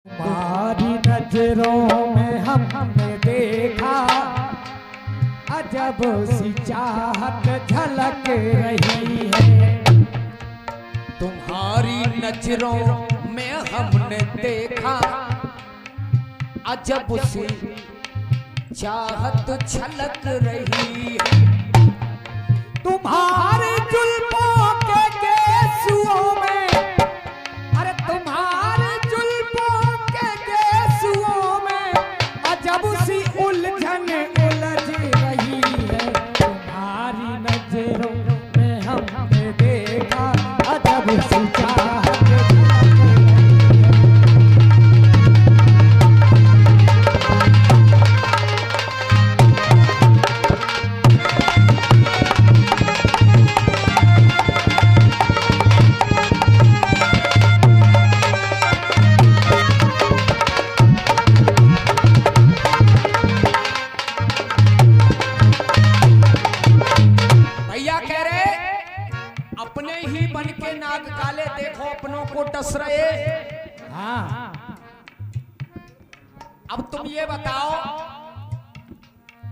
तुम्हारी नजरों में हमने देखा अजब सी चाहत झलक रही है। तुम्हारी नजरों में हमने देखा अजब सी चाहत छलक रही है। तुम्हारे जुल्फों के केसुओं में, अरे तुम्हारे जुल्फों के केसुओं में अजब सी उलझन उलझ रही है। तुम्हारी नजरों में हमने देखा अजब सी चाहत। टस रहे। हाँ, अब तुम ये बताओ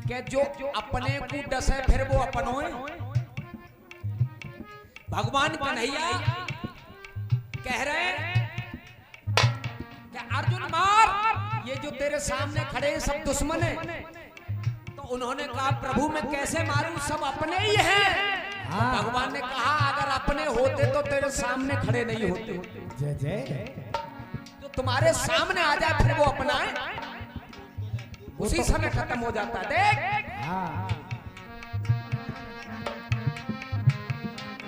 कि जो अपने को डसे फिर वो अपनो है। भगवान कन्हैया कह रहे कि अर्जुन मार, ये जो तेरे सामने खड़े हैं सब दुश्मन है। तो उन्होंने कहा प्रभु मैं कैसे मारूं, सब अपने ही हैं। हाँ। भगवान ने कहा अगर अपने होते तो तेरे सामने खड़े नहीं होते। जय जय। जो तुम्हारे सामने आ जाए फिर वो अपना है, उसी समय खत्म हो जाता है। देख हाँ।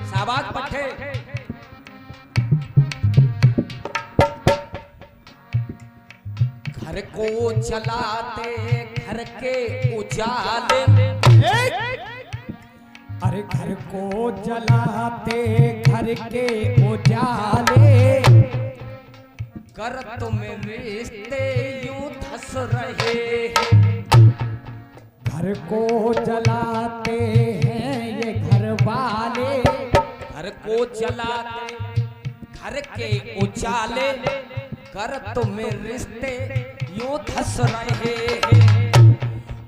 शाबाश पट्टे। घर को जलाते घर के उजाले, अरे घर को जलाते घर के उजाले, कर तुम रिश्ते यूं धस रहे। घर को जलाते हैं ये घर वाले, घर को जलाते घर के उजाले, कर तुम रिश्ते यूं धस रहे हैं।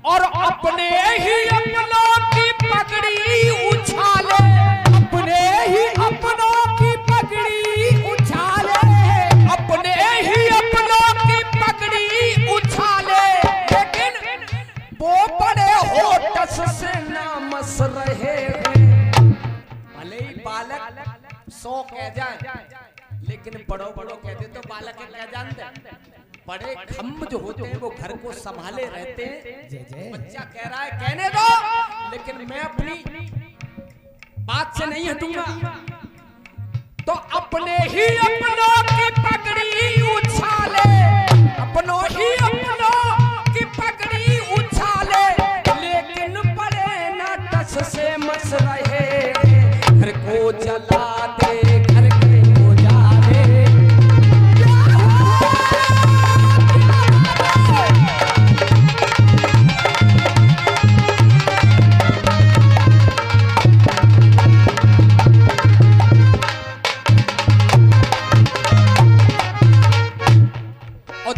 और अपने ही अपनों की पगड़ी उछाले, अपने ही अपनों की पगड़ी उछाले, अपने ही अपनों की पगड़ी उछाले। लेकिन वो बड़े होठस से नामस रहे हैं। भले ही बालक 100 कह जाए, लेकिन बड़ों बड़ों कहते तो बालक क्या जानते। बड़े खम्भ जो होते हैं वो घर को संभाले रहते हैं। बच्चा कह रहा है कहने दो, लेकिन मैं अपनी बात से नहीं हटूंगा। तो अपने ही अपनों की पगड़ी उछाले, अपनों ही अपनों की पगड़ी उछाले, लेकिन बड़े ना टस से मस रहे। घर को जला दे घर के उजाले।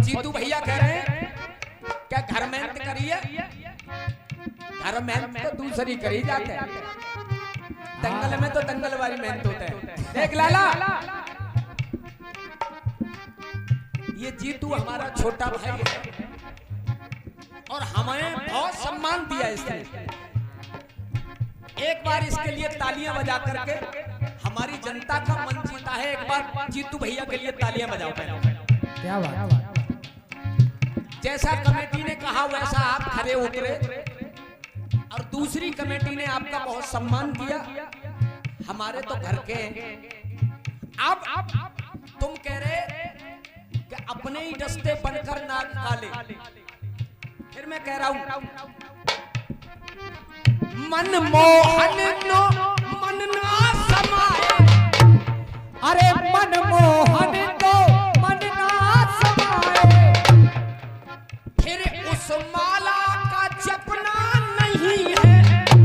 जीतू भैया कह रहे हैं क्या घर मेहनत करिए, घर मेहनत तो दूसरी करी जाते हैं, दंगल में तो दंगल वाली मेहनत होता है। देख लाला, ये जीतू हमारा छोटा भाई है और हमें बहुत सम्मान दिया इसने। एक बार इसके लिए तालियां बजा करके हमारी जनता का मन जीता है। एक बार जीतू भैया के लिए तालियां बजाओ पहले। क्या बात। जैसा कमेटी ने कहा वैसा आप खड़े उतरे और दूसरी कमेटी ने आपका बहुत सम्मान किया। हमारे तो घर के अब तुम कह रहे कि अपने ही डस्ते बनकर नाक काले। फिर मैं कह रहा हूं मन मोहन नो मन ना समाए, अरे मन मोहन तो मन ना समाए, फिर उस माला का जपना नहीं है,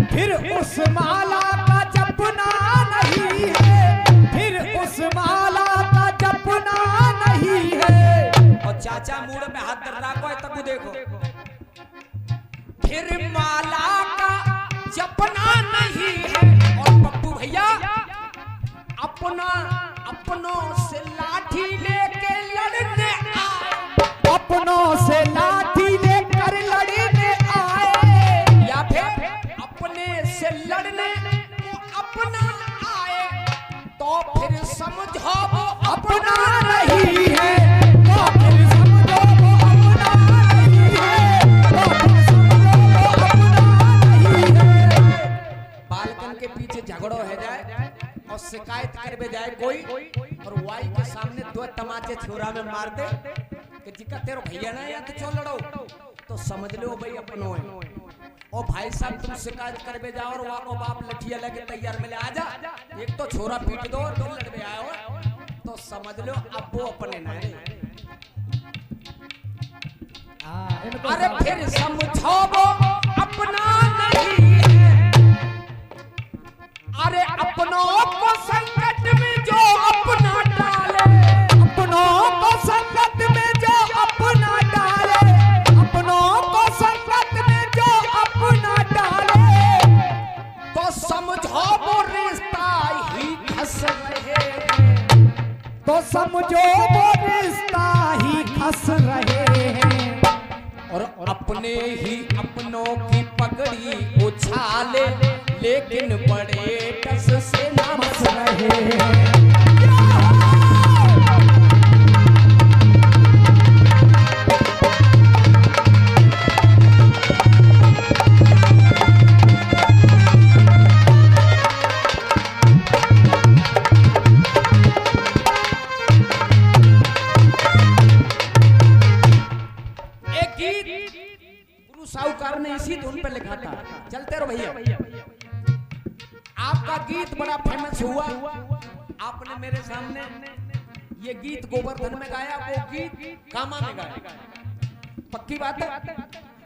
फिर उस माला का जपना नहीं है, फिर उस माला का जपना नहीं है। और चाचा मूड में हाथ धर रहा को तब देखो फिर माला का जपना नहीं है। और पप्पू भैया अपना अपनों से लाठी लेके लड़ने आए, अपनों से लाठी लेकर लड़ने आए, या फिर अपने से लड़ने वो अपना आए तो फिर समझो वो अपना नहीं है, तो फिर समझो वो अपना नहीं है, तो फिर समझो वो अपना नहीं है। बालकन के पीछे झगड़ो है जाए और शिकायत करवे जाए कोई और वाई के सामने दो तमाचे छोरा में मार दे कि जिका तेरो भैया ना या तो चो लड़ो, तो समझ लो भाई अपनो है। और भाई साहब तुम शिकायत करवे जाओ और वहां को बाप लठिया लगे तैयार मिले आजा, एक तो छोरा पीट दो और तुम लड़वे आए तो समझ लो अब वो अपने ना है। अरे फिर समझो वो अपना नहीं है। अरे अपनों को संकट में जो अपना डाले, अपनों को संकट में जो अपना डाले, अपनों को संकट में जो अपना डाले, तो समझो वो रिश्ता ही खस रहे हैं, तो समझो वो रिश्ता ही खस रहे हैं। और अपने ही अपनों की पगड़ी उछाले लेकिन बड़े टस से मस रहे हैं। साहूकार ने इसी धुन पे लिखा था, चलते रहो भैया। आपका गीत बड़ा फेमस हुआ, आपने मेरे सामने ये गीत गोवर्धन में गाया, वो गीत कामा में गाया, पक्की बात है।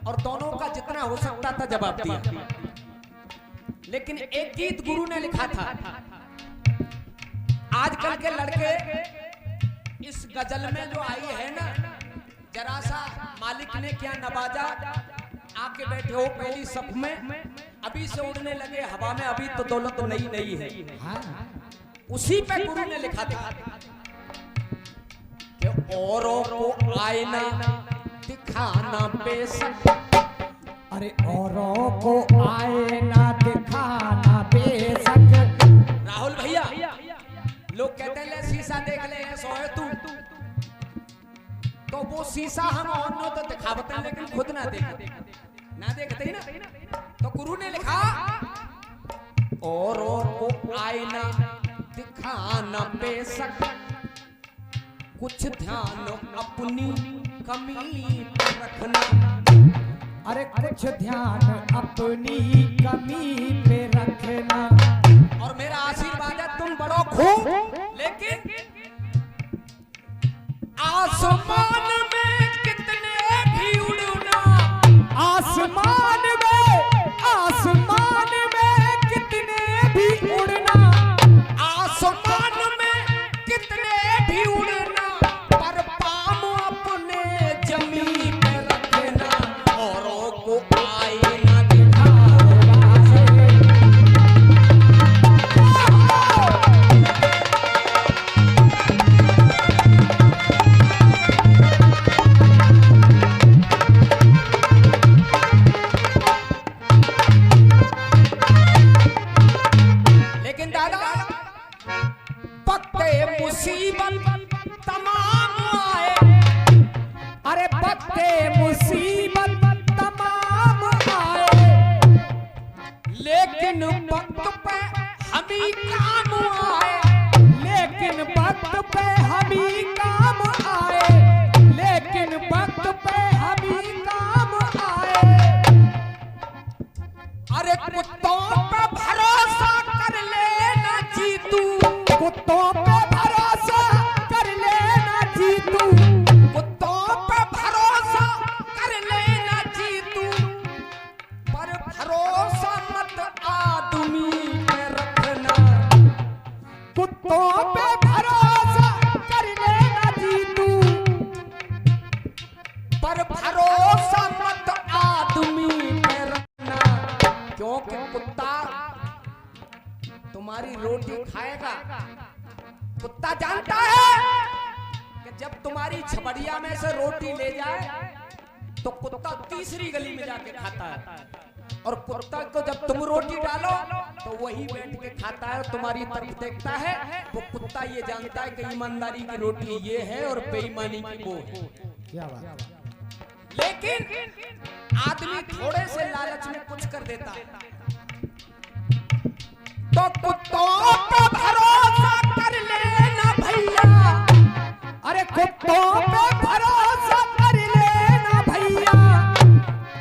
और दोनों का जितना हो सकता था जवाब दिया, लेकिन एक गीत गुरु ने लिखा था। आजकल के लड़के इस गजल में जो आई है ना, जरा सा मालिक ने क्या नवाजा, आके बैठे हो पहली सफ में, अभी से उड़ने लगे हवा में, अभी तो दौलत नई नई है। उसी पे गुरु ने लिखा था कि औरों को आईना दिखाना बेशक, अरे औरों को आईना दिखाना बेशक। राहुल भैया लोग कहते हैं ले शीशा देख ले सोए तू, तो वो शीशा हम और तो दिखावते हैं लेकिन खुद ना देखते ही ना। तो गुरु ने लिखा औरों को आईना दिखाना बेशक, कुछ ध्यान अपनी कमी पर रखना। अरे कुछ ध्यान अपनी कमी पे रखना। और मेरा आशीर्वाद है तुम बड़ो खूब, लेकिन आसमान में कितने भी उड़ना, आसमान में कितने भी उड़ना, आसमान में कितने भी उड़ना, पर पाँव अपने जमीन पे रखना। औरों को आईना दिखाना। मुसीबत तमाम आए, अरे पत्ते मुसीबत तमाम आए, लेकिन वक्त पे हम ही काम आए, लेकिन वक्त पे हम ही काम आए, लेकिन वक्त पे हम ही काम आए। अरे कुत्तों पे भरोसा कर लेना जीतू, कुत्तों पे भरोसा कर लेना जीतू, कुत्तों पे भरोसा कर लेना जीतू, पर भरोसा मत आदमी पे रखना। कुत्तों पे भरोसा कर लेना तुम्हारी रोटी खाएगा। कुत्ता जानता है कि जब तुम्हारी छबड़िया में से रोटी ले जाए तो कुत्ता तीसरी गली में जाके खाता है, और कुत्ता को जब तुम रोटी डालो तो वही बैठ के खाता है, तुम्हारी तरफ देखता है। वो कुत्ता ये जानता है कि ईमानदारी की रोटी ये है और बेईमानी की वो है। क्या बात। लेकिन आदमी थोड़े से लालच में कुछ कर देता है, तो कुत्तों पे भरोसा कर लेना भैया। अरे कुत्तों पे भरोसा कर लेना भैया,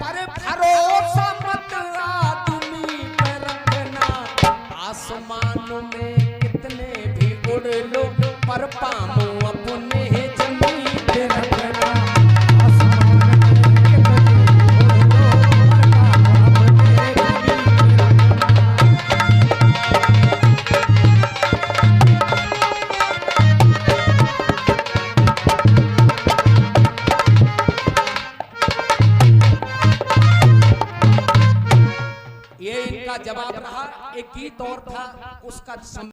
पर भरोसा मत आदमी पे रखना। आसमान में कितने भी उड़ लो, पर पाँव अपने जमीन पे रखना। ये इनका जवाब रहा। एक गीत और था, उसका